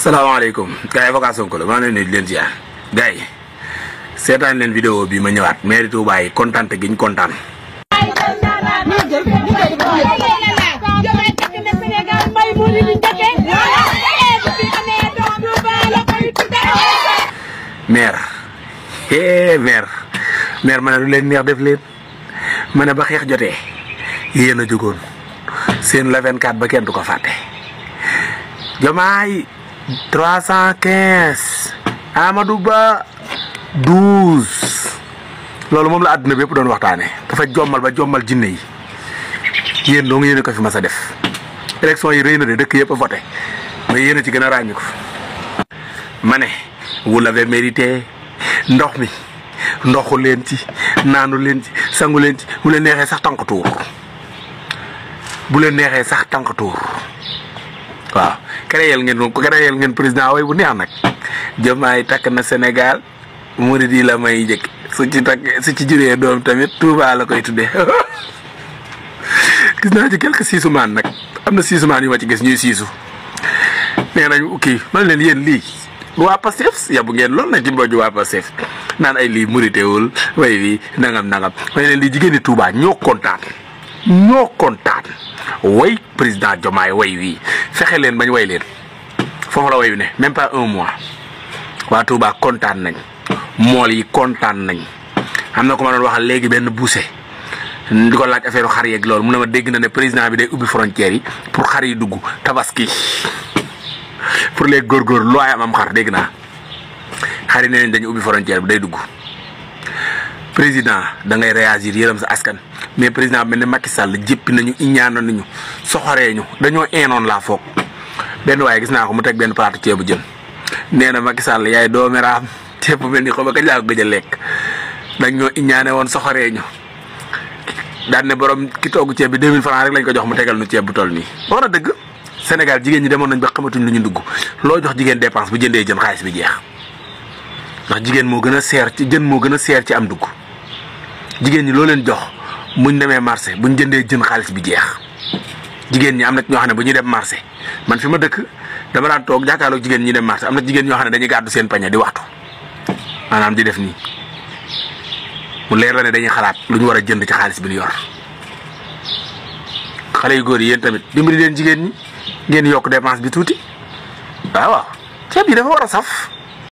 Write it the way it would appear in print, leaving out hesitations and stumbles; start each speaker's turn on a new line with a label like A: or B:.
A: salaamaaleykum gars yi Avocat Sonko la maa ngi leen di leen ziar gars yi seetaan leen vidéo bi ma ñëwaat mairie Touba yi kontaan te giñ kontaan. maire maire ma ne lu leen neex def leen ma ne ba xeex jotee yéen a jógoon seen la 24 ba kenn du ko fàtte. Diomaye 315 Amadou Ba 12 loolu moom la àdduna bépp doon waxtaane dafa jommal ba jommal jinne yi yéen doo nga yéen ko fi mas a def élection yi rëy na de dëkk yëpp a voté mais yéen a ci gën a ràññi ko ma ne vous l'avez mérité ndox mi ndoxu leen ci naanu leen ci sangu leen ci bu leen neexee sax tànk tuur waaw créé ngeen président way bu neex nag Diomaye takk na Sénégal murid yi la may njëkk su ci juree doom tamit Touba la koy tuddee gis naa ci quelques siisumaan nag am na siisumaan yu ma ci gis ñuy siisu nee nañu kii man leen yéen lii waa Pastef yabu ngeen lool nag ci mbooju waa Pastef naan ay lii muritewul way wi nangam man leen lii jigéen ñi Touba ñoo kontaan way président Diomaye way wii fexe leen bañ way leen foofu la way wi ne même pas un mois waa Touba kontaan nañ mool yi kontaan nañ am na ko ma doon waxal léegi benn buuse di ko laaj affaire xar yeeg loolu mu ne ma dégg na ne président bi day ubbi frontières yi pour xar yi dugg tabaski pour les góorgóor loo am xar dégg naa xar yi nee nañ dañu ubbi frontière bi day dugg président da ngay réagir yërëm sa askan mais président bi mel ne Macky Sall jéppi nañu iñaana nañu soxoree ñu dañoo eenoon laa foog benn waaye gis naa ko mu teg benn plateau ceebu jën nee na Macky Sall yaay doomeraam ceeb bu mel ni xaw ma kañ laa ko gëj a lekk dañ ñoo iñaane woon soxoree ñu daan ne borom ki togg ceeb bi 2000 francs rek lañ ko jox mu tegal nu ceeb bu toll nii. wax na dëgg Sénégal jigéen ñi demoon nañ ba xamatuñ lu ñu dugg loo jox jigéen dépense bu jëndee jën xaalis bi jeex ndax jigéen moo gën a seer ci jën moo gën a seer ci am dugg jigéen ñi loo leen jox buñ demee marché buñ jëndee jën xaalis bi jeex jigéen ñi am na ñoo xam ne bu ñuy dem marché man fi ma dëkk dama daan toog jàkkaarloog jigéen ñi dem marché am na jigéen ñoo xam ne dañuy gàddu seen pañe di waxtu maanaam di def nii mu leer la ne dañuy xalaat lu ñu war a jënd ci xaalis bi ñu yor xale yu góor yi yéen tamit dimbali leen jigéen ñi ngeen yokk dépense bi tuuti waaw ceeb yi dafa war a saf